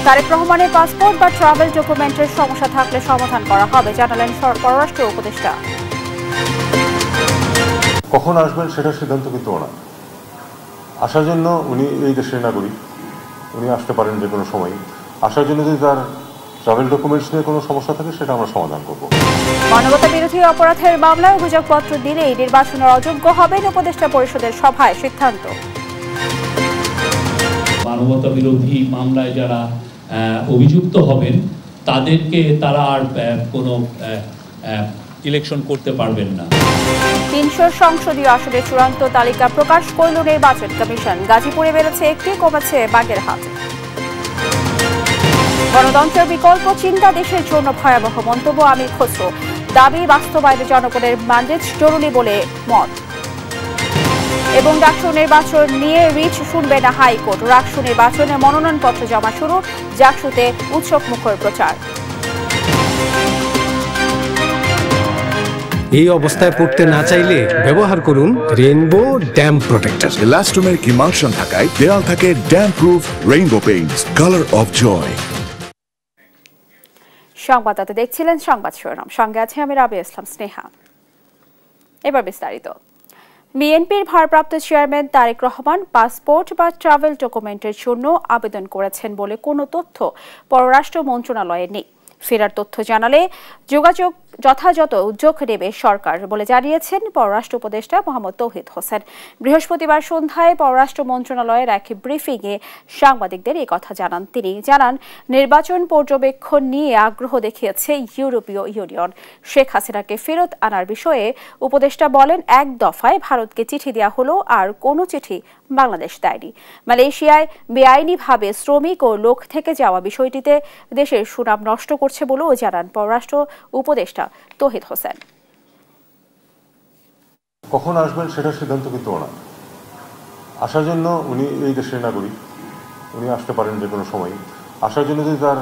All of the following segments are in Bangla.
তারেক রহমানের পাসপোর্ট বা ট্রাভেল ডকুমেন্টের সমস্যা থাকলে সমাধান করা হবে জানালেন পররাষ্ট্র উপদেষ্টা। কখন আসবেন সেটা সিদ্ধান্ত কিন্তু ওনার। আসার জন্য উনি এই দেশের নাগরিক, উনি আসতে পারেন যে কোনো সময়। আসার জন্য যদি তার ট্রাভেল ডকুমেন্টস নিয়ে কোনো সমস্যা থাকে সেটা আমরা সমাধান করব। মানবতা বিরোধী অপরাধের মামলায় অভিযোগপত্র দিলেই নির্বাচনের অযোগ্য হবেন উপদেষ্টা পরিষদের সভায় সিদ্ধান্ত। মানবতা বিরোধী মামলায় যারা অভিযুক্ত হবেন তারা আর কোনো ইলেকশন করতে পারবেন না। ৩০০ সংসদীয় আসনে চূড়ান্ত তালিকা প্রকাশ করল নির্বাচন কমিশন। গাজীপুরে বেড়েছে একটি, কমেছে বাগেরহাট। গণতন্ত্রের বিকল্প চিন্তা দেশের জন্য ভয়াবহ মন্তব্য আমির খসরু। দাবি বাস্তবায়নে জনগণের ম্যান্ডেট জরুরি বলে মত। এবং ডাকসু নির্বাচন নিয়ে রিট শুনবে না হাইকোর্ট। ডাকসু নির্বাচনে মনোনয়নপত্র জমা শুরু, ডাকসুতে উৎসব মুখর প্রচার। এই অবস্থায় পড়তে না চাইলে ব্যবহার করুন rainbow damp protector. Elastomer emulsion থাকায় দেয়াল থাকে damp proof rainbow paints, colour of joy. সংবাদদাতা দেখছিলেন সংবাদ শিরোনাম, সঙ্গে আছে আমি রাবি ইসলাম স্নেহা। এবার বিস্তারিত। বিএনপির ভারপ্রাপ্ত চেয়ারম্যান তারেক রহমান পাসপোর্ট বা ট্রাভেল ডকুমেন্টের জন্য আবেদন করেছেন বলে কোনো তথ্য পররাষ্ট্র মন্ত্রণালয়ে নেই। ফেরার তথ্য জানালে যোগাযোগ যথাযথ উদ্যোগ নেবে সরকার বলে জানিয়েছেন পররাষ্ট্র উপদেষ্টা মোহাম্মদ তৌহিদ হোসেন। বৃহস্পতিবার সন্ধ্যায় পররাষ্ট্র মন্ত্রণালয়ের এক ব্রিফিংয়ে সাংবাদিকদের এই কথা জানান তিনি। জানান, নির্বাচন পর্যবেক্ষণ নিয়ে আগ্রহ দেখিয়েছে ইউরোপীয় ইউনিয়ন। শেখ হাসিনাকে ফেরত আনার বিষয়ে উপদেষ্টা বলেন, এক দফায় ভারতকে চিঠি দেওয়া হলো, আর কোনো চিঠি বাংলাদেশ দেয়নি। মালয়েশিয়ায় বেআইনিভাবে শ্রমিক ও লোক থেকে যাওয়া বিষয়টিতে দেশের সুনাম নষ্ট করছে বলেও জানান পররাষ্ট্র উপদেষ্টা তৌহিদ হোসেন। কখন আসবেন সেটা সিদ্ধান্ত কিন্তু ওনার। আসার জন্য উনি এই দেশের নাগরিক, উনি আসতে পারেন যে কোনো সময়। আসার জন্য যদি তার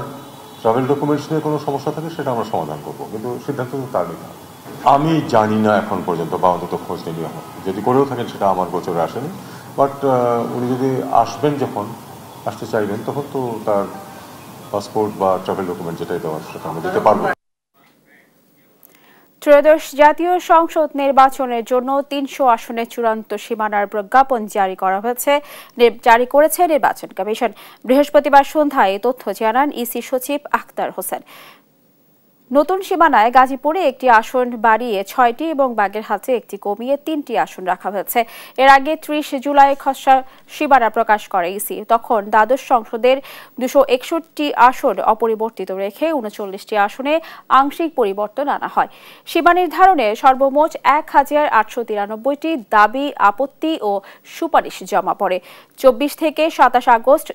ট্রাভেল ডকুমেন্টস নিয়ে কোনো সমস্যা থাকে সেটা আমরা সমাধান করব, কিন্তু সিদ্ধান্ত তো তার নিতে হবে। আমি জানি না এখন পর্যন্ত, বা অন্তত খোঁজ নিয়ে হবে। যদি করেও থাকেন সেটা আমার গোচরে আসেনি। বাট উনি যদি আসবেন, যখন আসতে চাইবেন, তখন তো তার পাসপোর্ট বা ট্রাভেল ডকুমেন্ট যেটাই দেওয়ার সেটা আমরা দিতে পারবো। ত্রয়োদশ জাতীয় সংসদ নির্বাচনের জন্য ৩০০ আসনে চূড়ান্ত সীমানার প্রজ্ঞাপন জারি করেছে নির্বাচন কমিশন। বৃহস্পতিবার সন্ধ্যায় তথ্য জানান ইসি সচিব আখতার হোসেন। নতুন সীমানায় গাজীপুরে একটি আসন বাড়িয়ে ৬টি এবং বাগেরহাটে একটি কমিয়ে ৩টি আসন রাখা হয়েছে। এর আগে ৩০ জুলাই খসড়া সীমানা প্রকাশ করে ইসি। তখন দ্বাদশ সংসদের ২৬১ আসন অপরিবর্তিত রেখে ৩৯টি আসনে আংশিক পরিবর্তন আনা হয়। সীমা নির্ধারণে সর্বমোট ১,৮৯৩টি দাবি, আপত্তি ও সুপারিশ জমা পড়ে। ২৪ থেকে ২৭ আগস্ট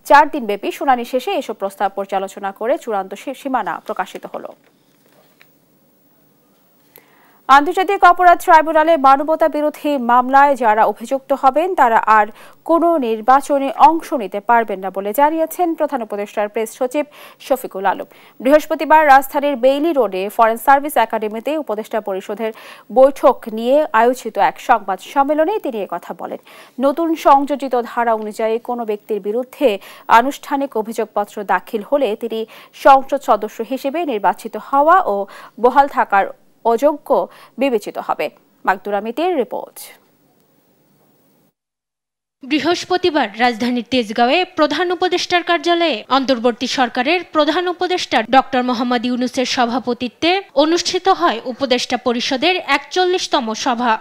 ৪ দিনব্যাপী শুনানি শেষে এসব প্রস্তাব পর্যালোচনা করে চূড়ান্ত সীমানা প্রকাশিত হলো। আন্তর্জাতিক অপরাধ ট্রাইব্যুনালে মানবতা বিরোধী মামলায় যারা অভিযুক্ত হবেন তারা আর কোনো নির্বাচনে অংশ নিতে পারবেন না বলে জানিয়েছেন প্রধান উপদেষ্টার প্রেস সচিব শফিকুল আলম। বৃহস্পতিবার রাজধানীর বেইলি রোডে ফরেন সার্ভিস একাডেমিতে উপদেষ্টা পরিষদের বৈঠক নিয়ে আয়োজিত এক সংবাদ সম্মেলনে তিনি একথা বলেন। নতুন সংযোজিত ধারা অনুযায়ী কোনো ব্যক্তির বিরুদ্ধে আনুষ্ঠানিক অভিযোগপত্র দাখিল হলে তিনি সংসদ সদস্য হিসেবে নির্বাচিত হওয়া ও বহাল থাকার অযোগ্য বিবেচিত হবে। মাকদুরা মিতির রিপোর্ট। বৃহস্পতিবার রাজধানীর তেজগাঁওয়ে প্রধান উপদেষ্টার কার্যালয়ে অন্তর্বর্তী সরকারের প্রধান উপদেষ্টা ডক্টর মোহাম্মদ ইউনূসের সভাপতিত্বে অনুষ্ঠিত হয় উপদেষ্টা পরিষদের ৪১তম সভা।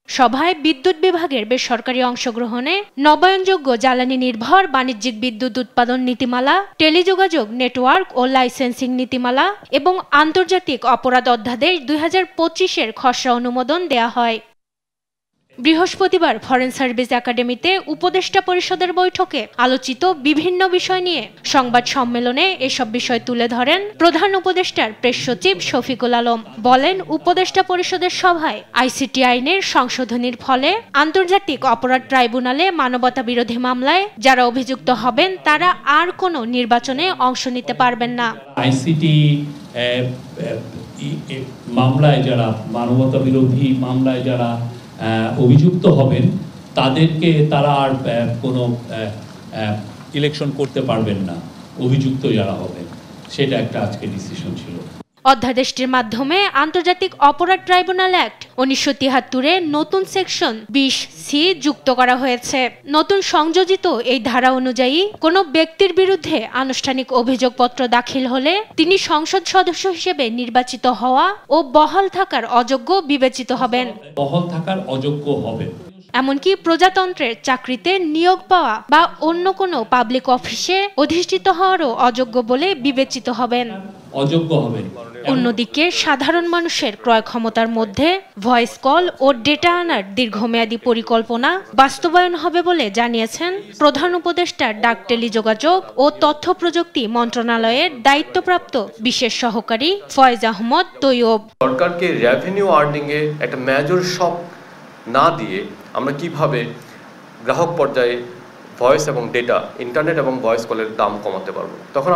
সভায় বিদ্যুৎ বিভাগের বেসরকারি অংশগ্রহণে নবায়নযোগ্য জ্বালানি নির্ভর বাণিজ্যিক বিদ্যুৎ উৎপাদন নীতিমালা, টেলিযোগাযোগ নেটওয়ার্ক ও লাইসেন্সিং নীতিমালা এবং আন্তর্জাতিক অপরাধ অধ্যাদেশ ২০২৫-এর খসড়া অনুমোদন দেয়া হয়। বৃহস্পতিবার ফরেন সার্ভিস একাডেমিতে উপদেষ্টা পরিষদের বৈঠকে আলোচিত বিভিন্ন বিষয় নিয়ে সংবাদ সম্মেলনে এসব বিষয় তুলে ধরেন প্রধান উপদেষ্টার প্রেস সচিব শফিকুল আলম। বলেন, উপদেষ্টা পরিষদের সভায় আইসিটি আইনের সংশোধনীর ফলে আন্তর্জাতিক অপরাধ ট্রাইব্যুনালে মানবতা বিরোধী মামলায় যারা অভিযুক্ত হবেন তারা আর কোনো নির্বাচনে অংশ নিতে পারবেন না। আইসিটি মামলায় যারা মানবতা বিরোধী মামলায় যারা অভিযুক্ত হবেন তারা আর কোনো ইলেকশন করতে পারবেন না অভিযুক্ত যারা হবেন, সেটা একটা আজকে ডিসিশন ছিল। অধ্যাদেশটির মাধ্যমে আন্তর্জাতিক অপরাধ ট্রাইব্যুনাল অ্যাক্ট 1973-এ নতুন সেকশন 20C যুক্ত করা হয়েছে। নতুন সংযোজিত এই ধারা অনুযায়ী কোনো ব্যক্তির বিরুদ্ধে আনুষ্ঠানিক অভিযোগপত্র দাখিল হলে তিনি সংসদ সদস্য হিসেবে নির্বাচিত হওয়া ও বহাল থাকার অযোগ্য বিবেচিত হবেন। বহাল থাকার অযোগ্য হবেন, এমনকি প্রজাতন্ত্রের চাকরিতে নিয়োগ পাওয়া বা অন্য কোনো পাবলিক অফিসে অধিষ্ঠিত হওয়ারও অযোগ্য বলে বিবেচিত হবেন। অযোগ্য হবেন। অন্যদিকে সাধারণ মানুষের ক্রয় ক্ষমতার মধ্যে ভয়েস কল ও ডেটা আনার দীর্ঘমেয়াদী পরিকল্পনা বাস্তবায়ন হবে বলে জানিয়েছেন প্রধান উপদেষ্টা ডাক টেলিযোগাযোগ ও তথ্য প্রযুক্তি মন্ত্রণালয়ের দায়িত্বপ্রাপ্ত বিশেষ সহকারী ফয়েজ আহমদ তৈয়ব। সরকারকে রেভিনিউ আর্নিং এ একটা মেজর শক না দিয়ে আমরা কিভাবে গ্রাহক পর্যায়ে ভয়েস এবং ডেটা, ইন্টারনেট এবং ভয়েস কলের দাম কমাতে পারবো। তখন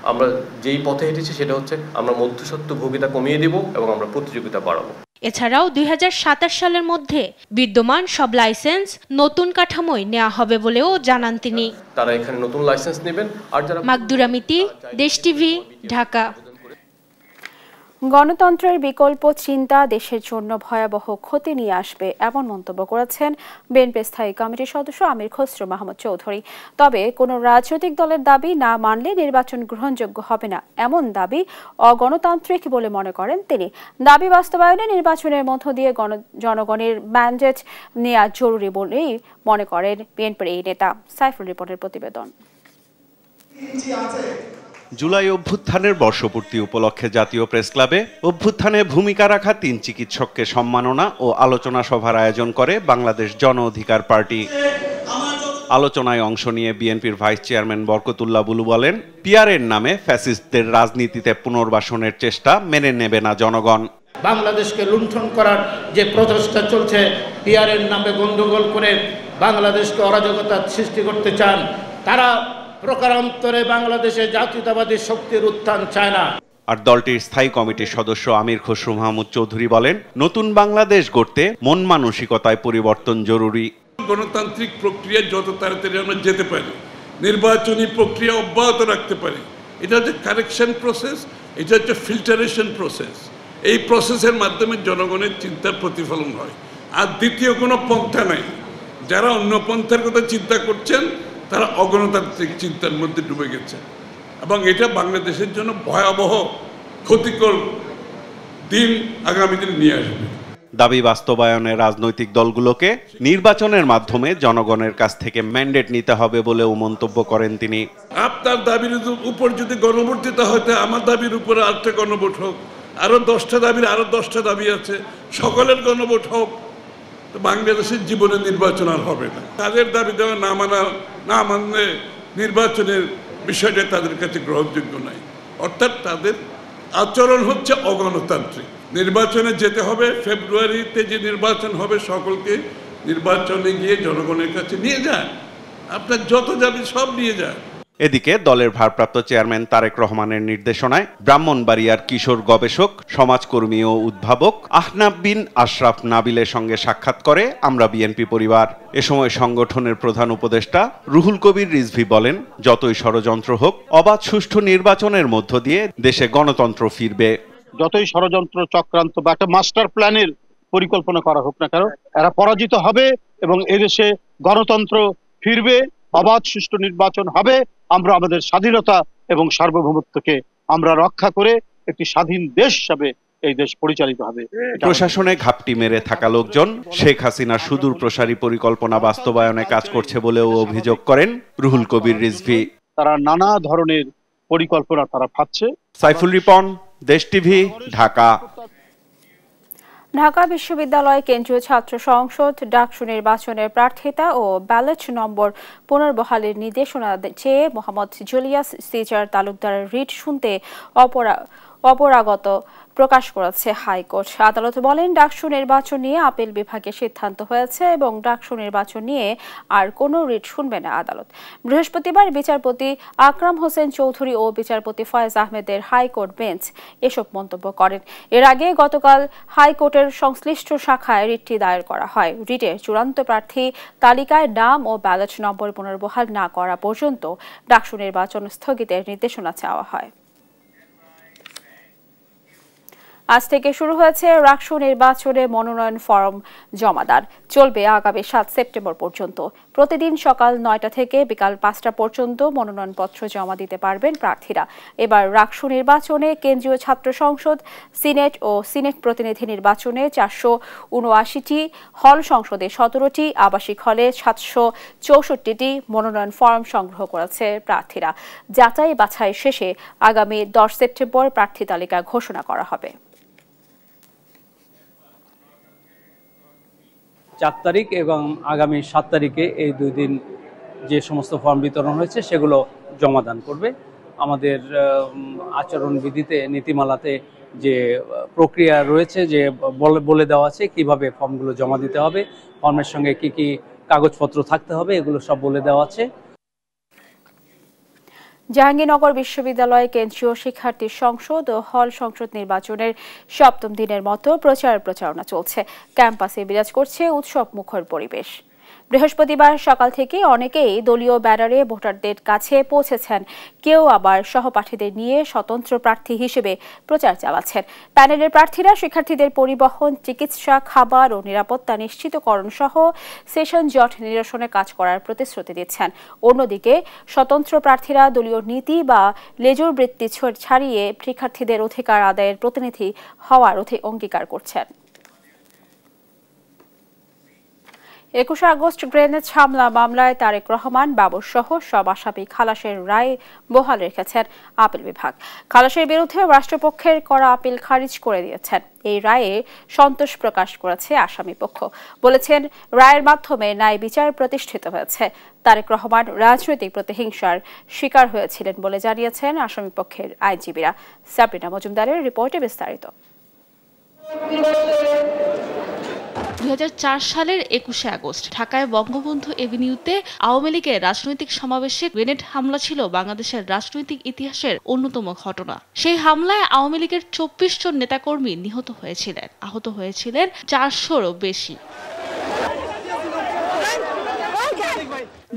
আমরা যেই পথে হেঁটেছি সেটা হচ্ছে আমরা মধ্যস্বত্ব ভোগিতা কমিয়ে দেব এবং আমরা প্রতিযোগিতা বাড়াবো। এছাড়াও 2027 সালের মধ্যে বিদ্যমান সব লাইসেন্স নতুন কাঠামোয় নেওয়া হবে বলেও জানান তিনি। তারা এখানে নতুন লাইসেন্স নেবেন। আর যারা মাকদুরা মিতি, দেশ টিভি, ঢাকা। গণতন্ত্রের বিকল্প চিন্তা দেশের জন্য ভয়াবহ ক্ষতি নিয়ে আসবে, এমন মন্তব্য করেছেন বিএনপি স্থায়ী কমিটির সদস্য আমির খসরু মাহমুদ চৌধুরী। তবে কোনো রাজনৈতিক দলের দাবি না মানলে নির্বাচন গ্রহণযোগ্য হবে না, এমন দাবি অগণতান্ত্রিক বলে মনে করেন তিনি। দাবি বাস্তবায়নে নির্বাচনের মধ্য দিয়ে জনগণের ম্যান্ডেট নেওয়া জরুরি বলেই মনে করেন বিএনপির এই নেতা। সাইফুল রিপোর্টের প্রতিবেদন। জুলাই অভ্যুত্থানের বর্ষপূর্তি উপলক্ষে জাতীয় প্রেস ক্লাবে অভ্যুত্থানে ভূমিকা রাখা 3 চিকিৎসককে সম্মাননা ও আলোচনা সভার আয়োজন করে বাংলাদেশ জন অধিকার পার্টি। আলোচনায় অংশ নিয়ে বিএনপির ভাইস চেয়ারম্যান বরকতুল্লাহ বুলু বলেন, পিআরের নামে ফ্যাসিস্টদের রাজনীতিতে পুনর্বাসনের চেষ্টা মেনে নেবে না জনগণ। বাংলাদেশকে লুণ্ঠন করার যে প্রচেষ্টা চলছে, পিআরের নামে গন্ডগোল করে বাংলাদেশকে অরাজকতার সৃষ্টি করতে চান, তারা প্রকারান্তরে বাংলাদেশে জাতীয়তাবাদী শক্তির উত্থান চায় না। আর দলটির স্থায়ী কমিটির সদস্য আমির খসরু মাহমুদ চৌধুরী বলেন, নতুন বাংলাদেশ গড়তে মন মানসিকতায় পরিবর্তন জরুরি। গণতান্ত্রিক প্রক্রিয়া যত তাড়াতাড়ি আমরা যেতে পারি, নির্বাচনী প্রক্রিয়া অব্যাহত রাখতে পারি, এটা হচ্ছে কারেকশন প্রসেস, এটা হচ্ছে ফিল্টারেশন প্রসেস। এই প্রসেসের মাধ্যমে জনগণের চিন্তার প্রতিফলন হয়। আর দ্বিতীয় কোনো পন্থা নাই। যারা অন্য পন্থার কথা চিন্তা করছেন তারা অগণতান্ত্রিক চিন্তার মধ্যে ডুবে গেছে এবং এটা বাংলাদেশের জন্য ভয়াবহ ক্ষতিকর দিন আগামী দিনে নিয়ে আসবে। দাবি বাস্তবায়নে রাজনৈতিক দলগুলোকে নির্বাচনের মাধ্যমে জনগণের কাছ থেকে ম্যান্ডেট নিতে হবে বলেও মন্তব্য করেন তিনি। আপনার দাবির উপর যদি গণভোট দিতে হয়, আমার দাবির উপর আরেকটা গণভোট হোক, আরো 10টা দাবির আরো 10টা দাবি আছে, সকলের গণভোট হোক, তো বাংলাদেশের জীবনে নির্বাচন আর হবে না। তাদের দাবি দেওয়া না মানলে নির্বাচনের বিষয়টা তাদের কাছে গ্রহণযোগ্য নয়। অর্থাৎ তাদের আচরণ হচ্ছে অগণতান্ত্রিক। নির্বাচনে যেতে হবে, ফেব্রুয়ারিতে যে নির্বাচন হবে সকলকে নির্বাচনে গিয়ে জনগণের কাছে নিয়ে যান, আপনার যত দাবি সব নিয়ে যান। এদিকে দলের ভারপ্রাপ্ত চেয়ারম্যান তারেক রহমানের নির্দেশনায় ব্রাহ্মণবাড়িয়ার কিশোর গবেষক, সমাজকর্মী ও উদ্ভাবক আহনাব বিন আশরাফ নাবিলের সঙ্গে সাক্ষাৎ করে আমরা বিএনপি পরিবার। এ সময় সংগঠনের প্রধান উপদেষ্টা রুহুল কবির রিজভী বলেন, যতই ষড়যন্ত্র হোক, অবাধ সুষ্ঠু নির্বাচনের মধ্য দিয়ে দেশে গণতন্ত্র ফিরবে। যতই ষড়যন্ত্র, চক্রান্ত বা একটা মাস্টার প্ল্যানের পরিকল্পনা করা হোক না কেন, এরা পরাজিত হবে এবং এদেশে গণতন্ত্র ফিরবে, অবাধ সুষ্ঠু নির্বাচন হবে। আমরা আমাদের স্বাধীনতা এবং সার্বভৌমত্বকে আমরা রক্ষা করে একটি স্বাধীন দেশ হিসাবে এই দেশ পরিচালিত হবে। প্রশাসনে ঘাপটি মেরে থাকা লোকজন শেখ হাসিনার সুদূর প্রসারী পরিকল্পনা বাস্তবায়নে কাজ করছে বলেও অভিযোগ করেন রুহুল কবির রিজভী। তারা নানা ধরনের পরিকল্পনা তারা ভাবছে। সাইফুল রিপন, দেশ টিভি, ঢাকা। ঢাকা বিশ্ববিদ্যালয় কেন্দ্রীয় ছাত্র সংসদ ডাকসু নির্বাচনের প্রার্থিতা ও ব্যালট নম্বর পুনর্বহালের নির্দেশনা চেয়ে মোহাম্মদ জুলিয়াস সিজার তালুকদারের রিট শুনতে অপরাগত প্রকাশ করেছে হাইকোর্ট। আদালত বলেন, ডাকসু নির্বাচন নিয়ে আপিল বিভাগে সিদ্ধান্ত হয়েছে এবং ডাকসু নির্বাচন নিয়ে আর কোনো রিট শুনবে না আদালত। বৃহস্পতিবার বিচারপতি আকরাম হোসেন চৌধুরী ও বিচারপতি ফয়েজ আহমেদের হাইকোর্ট বেঞ্চ এসব মন্তব্য করেন। এর আগে গতকাল হাইকোর্টের সংশ্লিষ্ট শাখায় রিটটি দায়ের করা হয়। রিটে চূড়ান্ত প্রার্থী তালিকায় নাম ও ব্যালট নম্বর পুনর্বহাল না করা পর্যন্ত ডাকসু নির্বাচন স্থগিতের নির্দেশনা চাওয়া হয়। আজ থেকে শুরু হয়েছে ডাকসু নির্বাচনে মনোনয়ন ফরম জমাদান। চলবে আগামী 7 সেপ্টেম্বর পর্যন্ত। প্রতিদিন সকাল 9টা থেকে বিকাল 5টা পর্যন্ত মনোনয়নপত্র জমা দিতে পারবেন প্রার্থীরা। এবার ডাকসু নির্বাচনে কেন্দ্রীয় ছাত্র সংসদ, সিনেট ও সিনেট প্রতিনিধি নির্বাচনে 479টি, হল সংসদে 17টি, আবাসিক হলে 764টি মনোনয়ন ফরম সংগ্রহ করেছে প্রার্থীরা। যাচাই বাছাই শেষে আগামী 10 সেপ্টেম্বর প্রার্থী তালিকা ঘোষণা করা হবে। 4 তারিখ এবং আগামী 7 তারিখে এই 2 দিন যে সমস্ত ফর্ম বিতরণ হয়েছে সেগুলো জমাদান করবে। আমাদের আচরণবিধিতে, নীতিমালাতে যে প্রক্রিয়া রয়েছে, যে বলে দেওয়া আছে কিভাবে ফর্মগুলো জমা দিতে হবে, ফর্মের সঙ্গে কি কি কাগজপত্র থাকতে হবে, এগুলো সব বলে দেওয়া আছে। জাহাঙ্গীরনগর বিশ্ববিদ্যালয়ে কেন্দ্রীয় শিক্ষার্থী সংসদ ও হল সংসদ নির্বাচনের 7ম দিনের মতো প্রচারণা চলছে। ক্যাম্পাসে বিরাজ করছে উৎসব মুখর পরিবেশ। বৃহস্পতিবার সকাল থেকে অনেকেই দলীয় ব্যানারে ভোটারদের কাছে পৌঁছেছেন। কেউ আবার সহপাঠীদের নিয়ে স্বতন্ত্র প্রার্থী হিসেবে প্রচার চালাচ্ছেন। প্যানেলের প্রার্থীরা শিক্ষার্থীদের পরিবহন, চিকিৎসা, খাবার ও নিরাপত্তা নিশ্চিতকরণ সহ সেশন জট নিরসনে কাজ করার প্রতিশ্রুতি দিচ্ছেন। অন্যদিকে স্বতন্ত্র প্রার্থীরা দলীয় নীতি বা লেজুর বৃত্তি ছাড়িয়ে শিক্ষার্থীদের অধিকার আদায়ের প্রতিনিধি হওয়ার অঙ্গীকার করছেন। 21 আগস্ট গ্রেনেড হামলা মামলায় তারেক রহমান, বাবর সহ সব আসামি খালাসের রায় বহাল রেখেছেন আপিল বিভাগ। খালাসের বিরুদ্ধে রাষ্ট্রপক্ষের করা আপিল খারিজ করে দিয়েছেন। এই রায়ে সন্তোষ প্রকাশ করেছে আসামি পক্ষ। বলেছেন, রায়ের মাধ্যমে ন্যায় বিচার প্রতিষ্ঠিত হয়েছে। তারেক রহমান রাজনৈতিক প্রতিহিংসার শিকার হয়েছিলেন বলে জানিয়েছেন আসামি পক্ষের আইনজীবীরা। সাবরিনা মজুমদারের রিপোর্টে বিস্তারিত। 2004 সালের 21 আগস্ট ঢাকায় বঙ্গবন্ধু এভিনিউতে আওয়ামী লীগের রাজনৈতিক সমাবেশে গ্রেনেড হামলা ছিল বাংলাদেশের রাজনৈতিক ইতিহাসের অন্যতম ঘটনা। সেই হামলায় আওয়ামী লীগের 24 জন নেতাকর্মী নিহত হয়েছিলেন, আহত হয়েছিলেন 400-রও বেশি।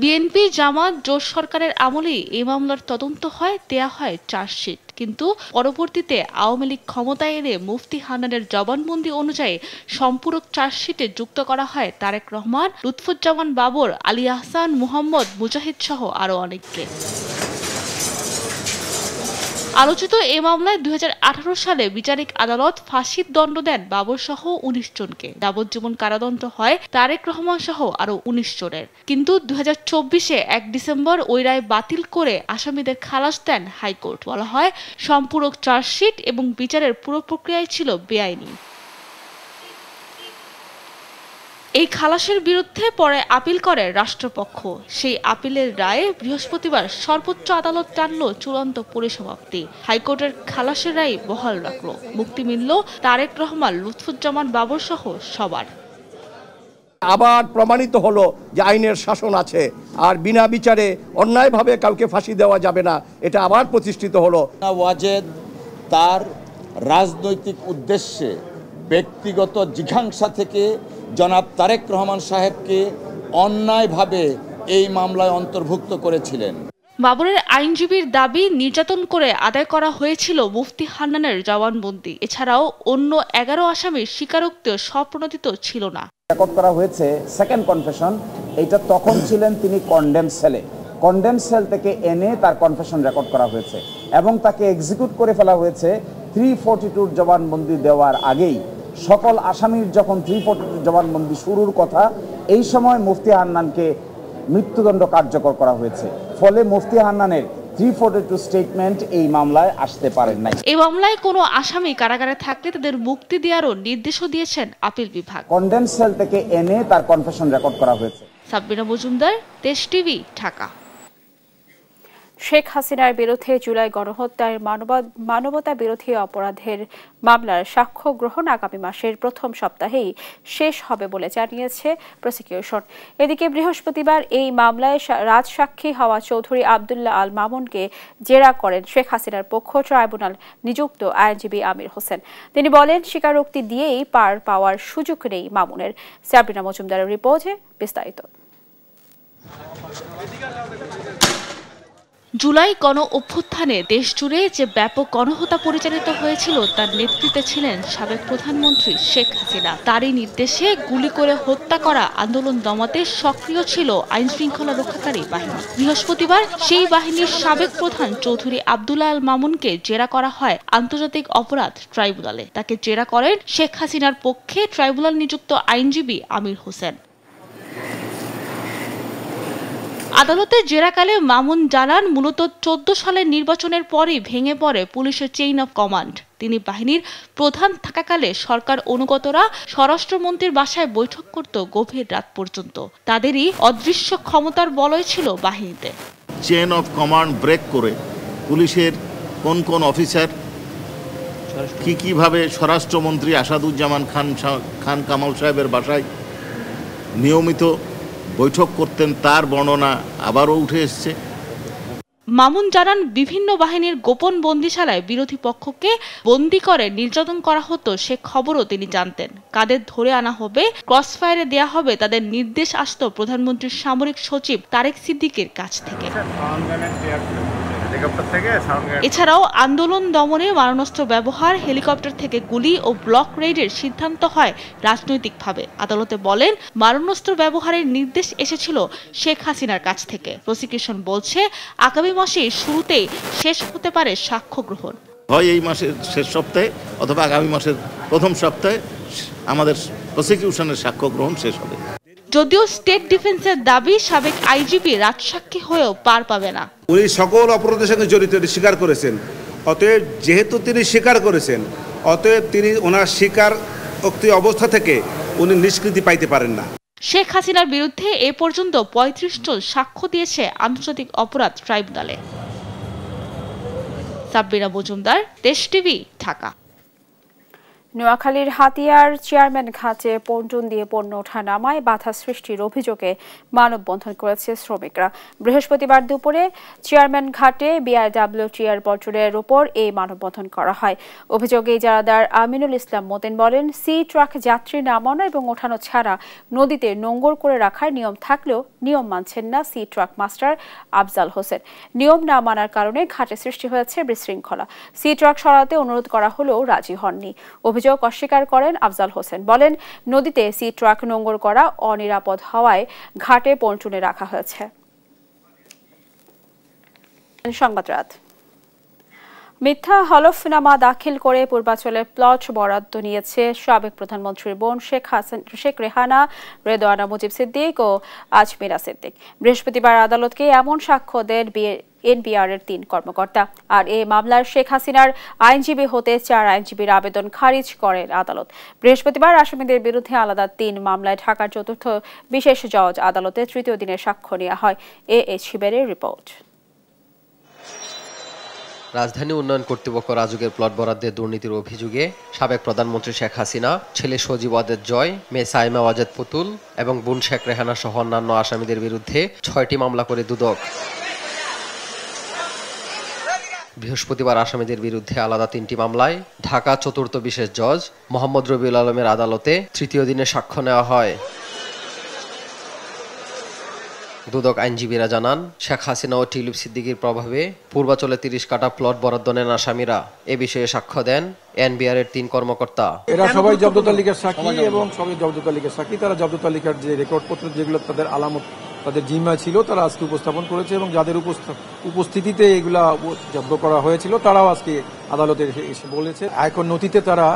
বিএনপি, জামাত, জোট সরকারের আমলেই এই মামলার তদন্ত হয়, দেয়া হয় চার্জশিট। কিন্তু পরবর্তীতে আওয়ামী লীগ ক্ষমতায় এনে মুফতি হান্নানের জবানবন্দি অনুযায়ী সম্পূরক চার্জশিটে যুক্ত করা হয় তারেক রহমান, লুৎফুজ্জামান বাবর, আলী আহসান, মুহাম্মদ মুজাহিদ সহ আরো অনেককে। আলোচিত এই মামলায় 2018 সালে বিচারিক আদালত ফাঁসির দণ্ড দেন বাবর সহ 19 জনকে। যাবজ্জীবন কারাদণ্ড হয় তারেক রহমান সহ আরো 19 জনের। কিন্তু 2024-এ 1 ডিসেম্বর ওই রায় বাতিল করে আসামিদের খালাস দেন হাইকোর্ট। বলা হয়, সম্পূরক চার্জশিট এবং বিচারের পুরো প্রক্রিয়াই ছিল বেআইনি। এই খালাসের বিরুদ্ধে পরে আপিল করে রাষ্ট্রপক্ষ। সেই আপিলের রায়ে বৃহস্পতিবার সর্বোচ্চ আদালত টানল চূড়ান্ত পরিসমাপ্তি। হাইকোর্টের খালাসের রায় বহাল রাখল। মুক্তি মিলল তারেক রহমান, লুৎফুজ্জামান বাবর সহ সবার। আবার প্রমাণিত হলো যে আইনের শাসন আছে, আর বিনা বিচারে অন্যায়ভাবে কাউকে ফাঁসি দেওয়া যাবে না, এটা আবার প্রতিষ্ঠিত হলো। ওয়াজেদ তার রাজনৈতিক উদ্দেশ্যে ব্যক্তিগত জিঘাংসা থেকে জনাব তারেক রহমান সাহেবকে অন্যায়ভাবে এই মামলায় অন্তর্ভুক্ত করেছিলেন। বাবরের আইনজীবীর দাবি, নির্যাতন করে আদায় করা হয়েছিল মুফতি হান্নানের জবানবন্দি। এছাড়াও অন্য 11 আসামির স্বীকারোক্তিও স্বপ্রণোদিত ছিল না। রেকর্ড করা হয়েছে সেকেন্ড কনফেশন। এইটা তখন ছিলেন তিনি কন্ডেম সেলে। কন্ডেম সেল থেকে এনে তার কনফেশন রেকর্ড করা হয়েছে এবং তাকে এক্সিকিউট করে ফেলা হয়েছে 342 জবানবন্দি দেওয়ার আগেই। সকল আসামির যখন 342 জবানবন্দি শুরুর কথা, এই সময় মুফতি হান্নানকে মৃত্যুদণ্ড কার্যকর করা হয়েছে। ফলে মুফতি হান্নানের 342 স্টেটমেন্ট এই মামলায় আসতে পারেন নাই। এই মামলায় কোনো আসামি কারাগারে থাকলে তাদের মুক্তি দেওয়ারও নির্দেশও দিয়েছেন আপিল বিভাগ। কন্ডেম সেল থেকে এনে তার কনফেশন রেকর্ড করা হয়েছে। সাবরিনা মজুমদার, দেশ টিভি, ঢাকা। শেখ হাসিনার বিরুদ্ধে জুলাই গণহত্যার মানবতা বিরোধী অপরাধের মামলার সাক্ষ্য গ্রহণ আগামী মাসের প্রথম সপ্তাহেই শেষ হবে বলে জানিয়েছে প্রসিকিউশন। এদিকে বৃহস্পতিবার এই মামলায় রাজসাক্ষী হওয়া চৌধুরী আব্দুল্লাহ আল মামুনকে জেরা করেন শেখ হাসিনার পক্ষ ট্রাইব্যুনাল নিযুক্ত আইনজীবী আমির হোসেন। তিনি বলেন, স্বীকারোক্তি দিয়েই পার পাওয়ার সুযোগ নেই মামুনের। সাবরিনা মজুমদারের রিপোর্টে বিস্তারিত। জুলাই গণ অভ্যুত্থানে দেশজুড়ে যে ব্যাপক গণহত্যা পরিচালিত হয়েছিল তার নেতৃত্বে ছিলেন সাবেক প্রধানমন্ত্রী শেখ হাসিনা। তারই নির্দেশে গুলি করে হত্যা করা আন্দোলন দমাতে সক্রিয় ছিল আইন শৃঙ্খলা রক্ষাকারী বাহিনী। বৃহস্পতিবার সেই বাহিনীর সাবেক প্রধান চৌধুরী আব্দুল্লাহ আল মামুনকে জেরা করা হয় আন্তর্জাতিক অপরাধ ট্রাইব্যুনালে। তাকে জেরা করেন শেখ হাসিনার পক্ষে ট্রাইব্যুনাল নিযুক্ত আইনজীবী আমির হোসেন। আদালতে জেরাকালে মামুন জানান, মূলত 14 সালের নির্বাচনের পরই ভেঙে পড়ে পুলিশের চেইন অব কমান্ড। তিনি বাহিনীর প্রধান থাকাকালে সরকার অনুগতরা স্বরাষ্ট্রমন্ত্রীর বাসায় বৈঠক করত গভীর রাত পর্যন্ত। তাদেরই অদৃশ্য ক্ষমতার বলয় ছিল বাহিনীতে। চেইন অফ কমান্ড ব্রেক করে পুলিশের কোন কোন অফিসার কিভাবে স্বরাষ্ট্রমন্ত্রী আসাদুজ্জামান খান কামাল সাহেবের বাসায় নিয়মিত বৈঠক করতেন তার বর্ণনা আবারও উঠে এসছে। মামুন জানান, বিভিন্ন বাহিনীর গোপন বন্দিশালায় বিরোধী পক্ষকে বন্দী করে নির্যাতন করা হতো সে খবরও তিনি জানতেন। কাদের ধরে আনা হবে, ক্রসফায়ারে দেয়া হবে, তাদের নির্দেশ আসত প্রধানমন্ত্রীর সামরিক সচিব তারেক সিদ্দিকের কাছ থেকে। এছাড়াও আন্দোলন দমনে মারণাস্ত্র ব্যবহার, হেলিকপ্টার থেকে গুলি ও ব্লক রেইডের সিদ্ধান্ত হয় রাজনৈতিকভাবে। আদালতে বলেন, মারণাস্ত্র ব্যবহারের নির্দেশ এসেছিল শেখ হাসিনার কাছ থেকে। প্রসিকিউশন বলছে, আগামী মাসের শুরুতেই শেষ হতে পারে সাক্ষ্য গ্রহণ। হয় এই মাসের শেষ সপ্তাহে অথবা আগামী মাসের প্রথম সপ্তাহে আমাদের প্রসিকিউশনের সাক্ষ্য গ্রহণ শেষ হবে। যদিও স্টেট ডিফেন্সের দাবি, সাবেক আইজিপি রাজসাক্ষী হয়েও পার পাবে না। উনি সকল অপরাধের সঙ্গে জড়িত স্বীকার করেছেন। অতএব যেহেতু তিনি স্বীকার করেছেন, অতএব তিনি ওনার স্বীকারোক্তি অবস্থা থেকে উনি নিষ্কৃতি পাইতে পারেন না। শেখ হাসিনার বিরুদ্ধে এ পর্যন্ত 35 জন সাক্ষ্য দিয়েছে আন্তর্জাতিক অপরাধ ট্রাইব্যুনালে। সাবরিনা মজুমদার, দেশ টিভি, ঢাকা। নোয়াখালীর হাতিয়ার চেয়ারম্যান ঘাটে পন্টুন দিয়ে পণ্য ওঠা নামায় বাধা সৃষ্টির অভিযোগে মানববন্ধন করেছে শ্রমিকরা। বৃহস্পতিবার দুপুরে চেয়ারম্যান ঘাটে বিআইডব্লিউটিআর পন্টুনের উপর এই মানববন্ধন করা হয়। অভিযোগে ইজারাদার আমিনুল ইসলাম মতিন বলেন, সি ট্রাক যাত্রী নামানো এবং ওঠানো ছাড়া নদীতে নোঙর করে রাখার নিয়ম থাকলেও নিয়ম মানছেন না C truck master Afzal Hossain. নিয়ম না মানার কারণে ঘাটে সৃষ্টি হয়েছে বিশৃঙ্খলা। সি ট্রাক সরাতে অনুরোধ করা হলেও রাজি হননি। অভিযোগ অস্বীকার করেন আফজাল হোসেন। বলেন, নদীতে সি ট্রাক নোঙর করা অনিরাপদ হওয়ায় ঘাটে পন্টুনে রাখা হয়েছে। সংবাদ রাত। মিথ্যা হলফনামা দাখিল করে পূর্বাঞ্চলে প্লট বরাদ্দ নিয়েছে সাবেক প্রধানমন্ত্রীর বোন শেখ রেহানা, রেদওয়ানা মুজিব সিদ্দিক ও আজমিরা সিদ্দিক। বৃহস্পতিবার আদালতকে এমন সাক্ষ্য দেন এনবিআর এর 3 কর্মকর্তা। আর এই মামলার শেখ হাসিনার আইনজীবী হতে 4 আইনজীবীর আবেদন খারিজ করেন আদালত। বৃহস্পতিবার আসামিদের বিরুদ্ধে আলাদা 3 মামলায় ঢাকার 4র্থ বিশেষ জজ আদালতে 3য় দিনের সাক্ষ্য নেওয়া হয়। এএইচ শিবেরের রিপোর্ট। রাজধানী উন্নয়ন কর্তৃপক্ষ রাজুকের প্লট বরাদ্দের দুর্নীতির অভিযোগে সাবেক প্রধানমন্ত্রী শেখ হাসিনা, ছেলে সজীব ওয়াজেদ জয়, মেয়ে সাইমা ওয়াজেদ পুতুল এবং বোন শেখ রেহানা সহ অন্যান্য আসামিদের বিরুদ্ধে 6টি মামলা করে দুদক বৃহস্পতিবার আসামিদের বিরুদ্ধে আলাদা 3টি মামলায় ঢাকা 4র্থ বিশেষ জজ মোহাম্মদ রবিউল আলমের আদালতে 3য় দিনে সাক্ষ্য নেওয়া হয়। দুদক আইনজীবীরা জানান, শেখ হাসিনা ও টিউলিপ সিদ্দিকীর প্রভাবে পূর্বাঞ্চলে 30 কাঠা প্লট বরাদ্দ নেন আসামিরা। এ বিষয়ে সাক্ষ্য দেন এনবিআর এর 3 কর্মকর্তা। এরা সবাই জব্দ তালিকার সাক্ষী এবং সবাই জব্দ তালিকার সাক্ষী। তারা জব্দ তালিকার যে রেকর্ডপত্র যেগুলো তাদের আলামত তাদের জিম্মায় ছিল তারা আজকে উপস্থাপন করেছে এবং যাদের উপস্থিতিতে এগুলা জব্দ করা হয়েছিল তারাও আজকে আদালতে এসে বলেছে। আয়কর নথিতে তারা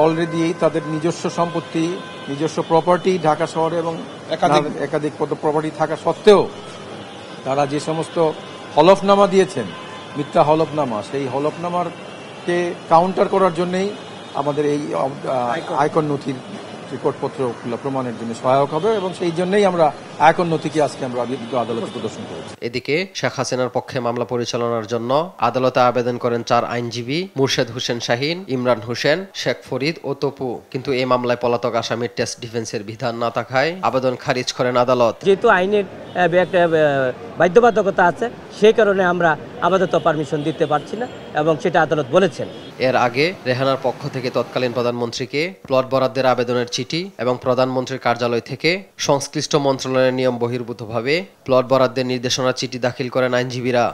অলরেডি তাদের নিজস্ব সম্পত্তি, নিজস্ব প্রপার্টি ঢাকা শহরে এবং একাধিক প্রপার্টি থাকা সত্ত্বেও তারা যে সমস্ত হলফনামা দিয়েছেন, মিথ্যা হলফনামা, সেই হলফনামারকে কাউন্টার করার জন্যই আমাদের এই আয়কর নথির রেকর্ডপত্রগুলো প্রমাণের জন্য সহায়ক হবে এবং সেই জন্যই আমরা এখন নথিকে আজকে আমরা আদালতে প্রদর্শন করেছি। এদিকে শেখ হাসিনার পক্ষে মামলা পরিচালনার জন্য আদালতে আবেদন করেন 4 আইনজীবী মুর্শেদ হোসেন শাহীন, ইমরান হোসেন, শেখ ফরিদ ও তপু। কিন্তু এই মামলায় পলাতক আসামির টেস্ট ডিফেন্সের বিধান না থাকায় আবেদন খারিজ করেন আদালত। যেহেতু আইনের একটা বাধ্যবাধকতা আছে, সেই কারণে আমরা আপাতত পারমিশন দিতে পারছি না এবং সেটা আদালত বলেছেন। এর আগে রেহানার পক্ষ থেকে তৎকালীন প্রধানমন্ত্রীকে প্লট বরাদ্দের আবেদনের চিঠি এবং প্রধানমন্ত্রীর কার্যালয় থেকে সংশ্লিষ্ট মন্ত্রণালয়ের নিয়ম বহির্ভূতভাবে প্লট বরাদ্দের নির্দেশনা চিঠি দাখিল করেন আইনজীবীরা।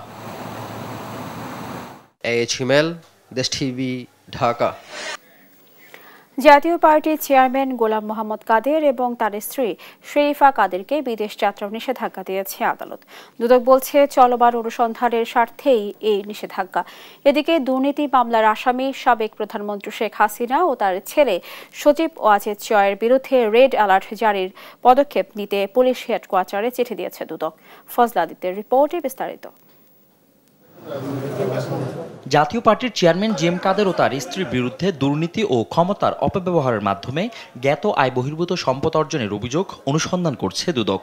এইচ হিমেল, দেশ টিভি, ঢাকা। জাতীয় পার্টির চেয়ারম্যান গোলাম মোহাম্মদ কাদের এবং তার স্ত্রী শরীফা কাদেরকে বিদেশ যাত্রার নিষেধাজ্ঞা দিয়েছে আদালত। দুদক বলছে চলমান অনুসন্ধানের স্বার্থেই এই নিষেধাজ্ঞা। এদিকে দুর্নীতি মামলার আসামি সাবেক প্রধানমন্ত্রী শেখ হাসিনা ও তার ছেলে সজীব ওয়াজেদ জয়ের বিরুদ্ধে রেড অ্যালার্ট জারির পদক্ষেপ নিতে পুলিশ হেডকোয়ার্টারে চিঠি দিয়েছে দুদক। ফজলা আদিত্যের রিপোর্টে বিস্তারিত। জাতীয় পার্টির চেয়ারম্যান জি এম কাদের ও তার স্ত্রীর বিরুদ্ধে দুর্নীতি ও ক্ষমতার অপব্যবহারের মাধ্যমে জ্ঞাত আয় বহির্ভূত সম্পদ অর্জনের অভিযোগ অনুসন্ধান করছে দুদক।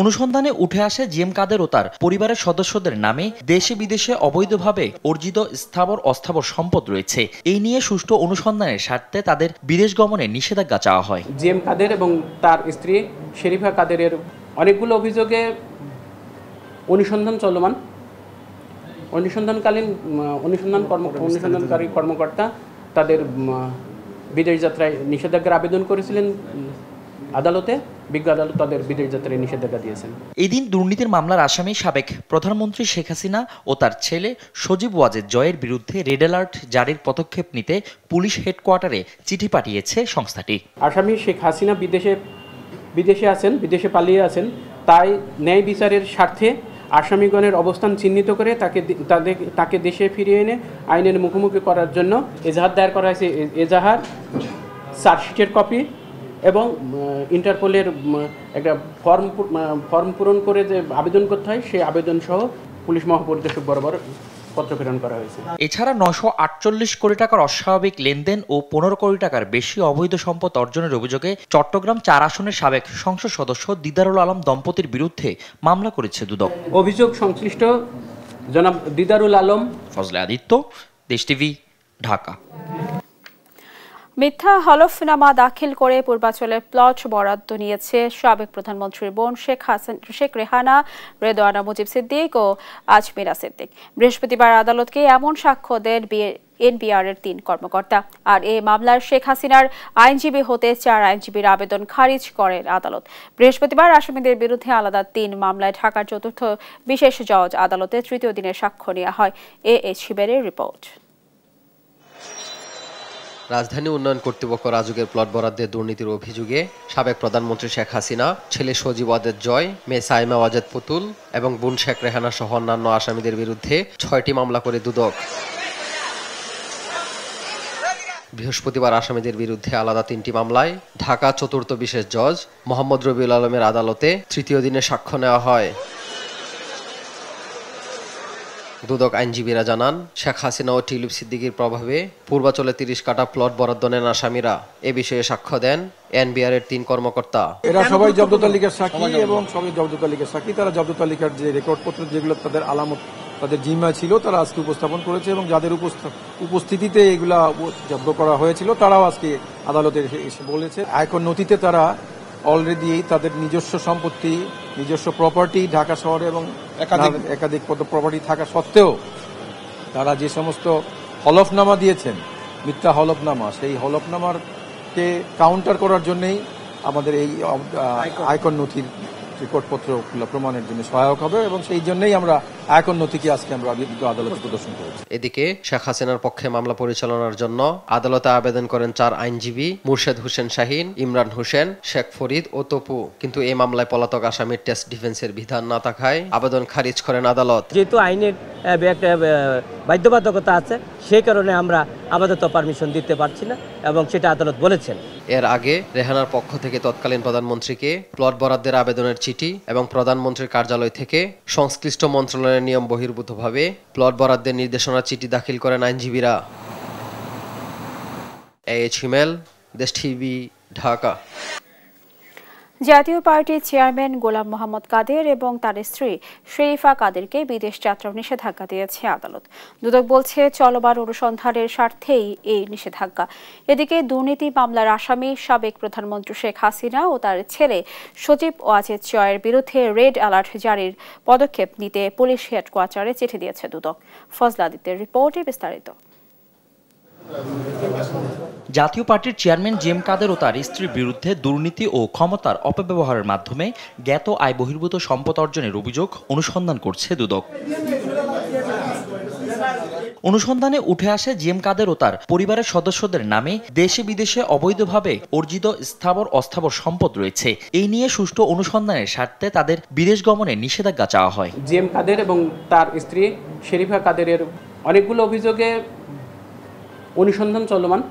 অনুসন্ধানে উঠে আসে জি এম কাদের ও তার পরিবারের সদস্যদের নামে দেশে বিদেশে অবৈধভাবে অর্জিত স্থাবর অস্থাবর সম্পদ রয়েছে। এই নিয়ে সুষ্ঠু অনুসন্ধানের স্বার্থে তাদের বিদেশ গমনে নিষেধাজ্ঞা চাওয়া হয়। জি এম কাদের এবং তার স্ত্রী শরীফা কাদেরের অনেকগুলো অভিযোগে অনুসন্ধান চলমান। অনুসন্ধানকারী কর্মকর্তা তাদের বিদেশ যাত্রায় নিষেধাজ্ঞার আবেদন করেছিলেন আদালতে। বিজ্ঞ আদালত তাদের বিদেশ যাত্রায় নিষেধাজ্ঞা দিয়েছেন। এদিন দুর্নীতির মামলার আসামি সাবেক প্রধানমন্ত্রী শেখ হাসিনা ও তার ছেলে সজীব ওয়াজেদ জয়ের বিরুদ্ধে রেড অ্যালার্ট জারির পদক্ষেপ নিতে পুলিশ হেডকোয়ার্টারে চিঠি পাঠিয়েছে সংস্থাটি। আসামি শেখ হাসিনা বিদেশে পালিয়ে আছেন, তাই ন্যায় বিচারের স্বার্থে আসামিগণের অবস্থান চিহ্নিত করে তাকে দেশে ফিরিয়ে এনে আইনের মুখোমুখি করার জন্য এজাহার দায়ের করা হয়েছে। এজাহার, চার্জশিটের কপি এবং ইন্টারপোলের একটা ফর্ম পূরণ করে যে আবেদন করতে হয় সেই আবেদন সহ পুলিশ মহাপরিদর্শক বরাবর পত্র প্রেরণ করা হয়েছে। এছাড়া 948 কোটি টাকার অস্বাভাবিক লেনদেন ও 15 কোটি টাকার বেশি অবৈধ সম্পদ অর্জনের অভিযোগে চট্টগ্রাম 4 আসনের সাবেক সংসদ সদস্য দিদারুল আলম দম্পতির বিরুদ্ধে মামলা করেছে দুদক। অভিযোগ সংশ্লিষ্ট জনাব দিদারুল আলম। ফজলে আদিত্য, দেশ টিভি, ঢাকা। মিথ্যা হলফনামা দাখিল করে পূর্বাঞ্চলে প্লট বরাদ্দ নিয়েছে সাবেক প্রধানমন্ত্রীর বোন শেখ রেহানা, রেদওয়ানা মুজিব সিদ্দিক ও আজমিরা সিদ্দিক। বৃহস্পতিবার আদালতকে এমন সাক্ষ্য দেন এনবিআর এর 3 কর্মকর্তা। আর এই মামলার শেখ হাসিনার আইনজীবী হতে 4 আইনজীবীর আবেদন খারিজ করেন আদালত। বৃহস্পতিবার আসামিদের বিরুদ্ধে আলাদা 3 মামলায় ঢাকার 4র্থ বিশেষ জজ আদালতে 3য় দিনের সাক্ষ্য নেওয়া হয়। এইচ হিমেলের রিপোর্ট। রাজধানী উন্নয়ন কর্তৃপক্ষ রাজুকের প্লট বরাদ্দের দুর্নীতির অভিযোগে সাবেক প্রধানমন্ত্রী শেখ হাসিনা, ছেলে সজীব ওয়াজেদ জয়, মেয়ে সাইমা ওয়াজেদ পুতুল এবং বোন শেখ রেহানা সহ অন্যান্য আসামিদের বিরুদ্ধে 6টি মামলা করে দুদক। বৃহস্পতিবার আসামিদের বিরুদ্ধে আলাদা 3টি মামলায় ঢাকা 4র্থ বিশেষ জজ মোহাম্মদ রবিউল আলমের আদালতে 3য় দিনে সাক্ষ্য নেওয়া হয়। দুদক আইনজীবীরা জানান, শেখ হাসিনা ও টিউলিপ সিদ্দিকীর প্রভাবে পূর্বাঞ্চলে 30 কাঠা প্লট বরাদ্দ নেন আসামিরা। এ বিষয়ে সাক্ষ্য দেন এনবিআর এর 3 কর্মকর্তা। এরা সবাই জব্দ তালিকার সাক্ষী এবং সবাই জব্দ তালিকার সাক্ষী। তারা জব্দ তালিকার যে রেকর্ডপত্র যেগুলো তাদের আলামত তাদের জিম্মায় ছিল তারা আজকে উপস্থাপন করেছে এবং যাদের উপস্থিতিতে এগুলা জব্দ করা হয়েছিল তারাও আজকে আদালতে এসে বলেছে। আয়কর নথিতে তারা অলরেডি তাদের নিজস্ব সম্পত্তি, নিজস্ব প্রপার্টি ঢাকা শহরে এবং একাধিক প্রপার্টি থাকা সত্ত্বেও তারা যে সমস্ত হলফনামা দিয়েছেন, মিথ্যা হলফনামা, সেই হলফনামারকে কাউন্টার করার জন্যই আমাদের এই আয়কর নথির রেকর্ডপত্রগুলো প্রমাণের জন্য সহায়ক হবে এবং সেই জন্যই আমরা আয়কর নথিকে আজকে আমরা আদালতে প্রদর্শন করেছি। এদিকে শেখ হাসিনার পক্ষে মামলা পরিচালনার জন্য আদালতে আবেদন করেন 4 আইনজীবী মুর্শেদ হোসেন শাহীন, ইমরান হোসেন, শেখ ফরিদ ও তপু। কিন্তু এই মামলায় পলাতক আসামির টেস্ট ডিফেন্সের বিধান না থাকায় আবেদন খারিজ করেন আদালত। যেহেতু আইনের একটা বাধ্যবাধকতা আছে, সেই কারণে আমরা আপাতত পারমিশন দিতে পারছি না এবং সেটা আদালত বলেছেন। এর আগে রেহানার পক্ষ থেকে তৎকালীন প্রধানমন্ত্রীকে প্লট বরাদ্দের আবেদনের চিঠি এবং প্রধানমন্ত্রীর কার্যালয় থেকে সংশ্লিষ্ট মন্ত্রণালয়ের নিয়ম বহির্ভূতভাবে প্লট বরাদ্দের নির্দেশনা চিঠি দাখিল করেন আইনজীবীরা। এইচ হিমেল, দেশ টিভি, ঢাকা। জাতীয় পার্টির চেয়ারম্যান গোলাম মোহাম্মদ কাদের এবং তার স্ত্রী শরীফা কাদেরকে বিদেশ যাত্রার নিষেধাজ্ঞা দিয়েছে আদালত। দুদক বলছে চলমান অনুসন্ধানের স্বার্থেই এই নিষেধাজ্ঞা। এদিকে দুর্নীতি মামলার আসামি সাবেক প্রধানমন্ত্রী শেখ হাসিনা ও তার ছেলে সজীব ওয়াজেদ জয়ের বিরুদ্ধে রেড অ্যালার্ট জারির পদক্ষেপ নিতে পুলিশ হেডকোয়ার্টারে চিঠি দিয়েছে দুদক। ফজলা আদিত্যের রিপোর্টে বিস্তারিত। জাতীয় পার্টির চেয়ারম্যান জি এম কাদের ও তার স্ত্রীর বিরুদ্ধে দুর্নীতি ও ক্ষমতার অপব্যবহারের মাধ্যমে জ্ঞাত আয় বহির্ভূত সম্পদ অর্জনের অভিযোগ অনুসন্ধান করছে দুদক। অনুসন্ধানে উঠে আসে জি এম কাদের ও তার পরিবারের সদস্যদের নামে দেশে বিদেশে অবৈধভাবে অর্জিত স্থাবর অস্থাবর সম্পদ রয়েছে। এই নিয়ে সুষ্ঠু অনুসন্ধানের স্বার্থে তাদের বিদেশ গমনে নিষেধাজ্ঞা চাওয়া হয়। জি এম কাদের এবং তার স্ত্রী শরীফা কাদেরের অনেকগুলো অভিযোগে অনুসন্ধান চলমান।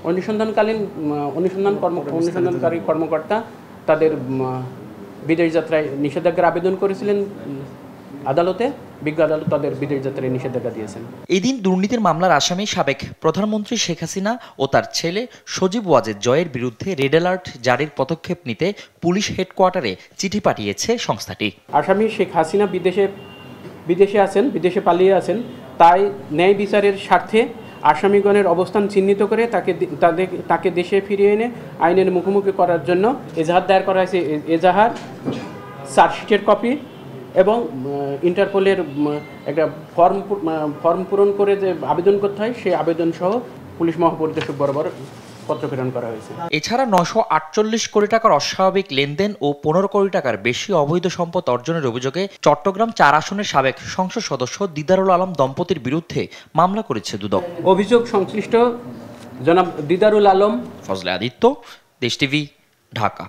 অনুসন্ধানকারী কর্মকর্তা তাদের বিদেশ যাত্রায় নিষেধাজ্ঞার আবেদন করেছিলেন আদালতে। বিজ্ঞ আদালত তাদের বিদেশ যাত্রায় নিষেধাজ্ঞা দিয়েছেন। এদিন দুর্নীতির মামলার আসামি সাবেক প্রধানমন্ত্রী শেখ হাসিনা ও তার ছেলে সজীব ওয়াজেদ জয়ের বিরুদ্ধে রেড অ্যালার্ট জারির পদক্ষেপ নিতে পুলিশ হেডকোয়ার্টারে চিঠি পাঠিয়েছে সংস্থাটি। আসামি শেখ হাসিনা বিদেশে পালিয়ে আছেন, তাই ন্যায় বিচারের স্বার্থে আসামিগণের অবস্থান চিহ্নিত করে তাকে দেশে ফিরিয়ে এনে আইনের মুখোমুখি করার জন্য এজাহার দায়ের করা হয়েছে। এজাহার, চার্জশিটের কপি এবং ইন্টারপোলের একটা ফর্ম পূরণ করে যে আবেদন করতে হয় সেই আবেদন সহ পুলিশ মহাপরিদর্শক বরাবর পত্র প্রেরণ করা হয়েছে। এছাড়া 948 কোটি টাকার অস্বাভাবিক লেনদেন ও 15 কোটি টাকার বেশি অবৈধ সম্পদ অর্জনের অভিযোগে চট্টগ্রাম 4 আসনের সাবেক সংসদ সদস্য দিদারুল আলম দম্পতির বিরুদ্ধে মামলা করেছে দুদক। অভিযোগ সংশ্লিষ্ট জনাব দিদারুল আলম। ফজলে আদিত্য, দেশ টিভি, ঢাকা।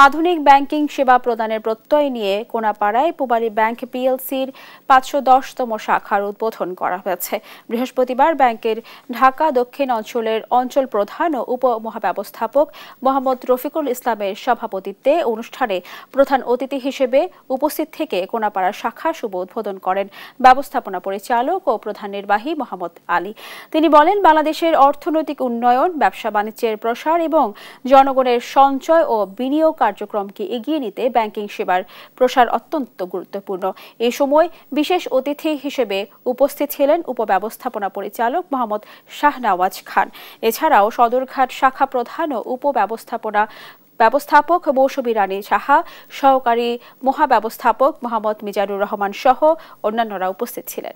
আধুনিক ব্যাংকিং সেবা প্রদানের প্রত্যয় নিয়ে কোনাপাড়ায় পুবালী ব্যাংক পিএলসির 510তম শাখার উদ্বোধন করা হয়েছে। বৃহস্পতিবার ব্যাংকের ঢাকা দক্ষিণ অঞ্চলের অঞ্চল প্রধান ও উপমহাব্যবস্থাপক মোহাম্মদ রফিকুল ইসলামের সভাপতিত্বে অনুষ্ঠানে প্রধান অতিথি হিসেবে উপস্থিত থেকে কোনাপাড়া শাখা শুভ উদ্বোধন করেন ব্যবস্থাপনা পরিচালক ও প্রধান নির্বাহী মোহাম্মদ আলী। তিনি বলেন, বাংলাদেশের অর্থনৈতিক উন্নয়ন, ব্যবসা বাণিজ্যের প্রসার এবং জনগণের সঞ্চয় ও বিনিয়োগ কার্যক্রমকে এগিয়ে নিতে ব্যাংকিং সেবার প্রসার অত্যন্ত গুরুত্বপূর্ণ। এই সময় বিশেষ অতিথি হিসেবে উপস্থিত ছিলেন উপব্যবস্থাপনা পরিচালক মোহাম্মদ শাহনওয়াজ খান। এছাড়াও সদরঘাট শাখা প্রধান ও ব্যবস্থাপক মৌসুমী রানী সাহা, সহকারী মহাব্যবস্থাপক মোহাম্মদ মিজানুর রহমান সহ অন্যান্যরা উপস্থিত ছিলেন।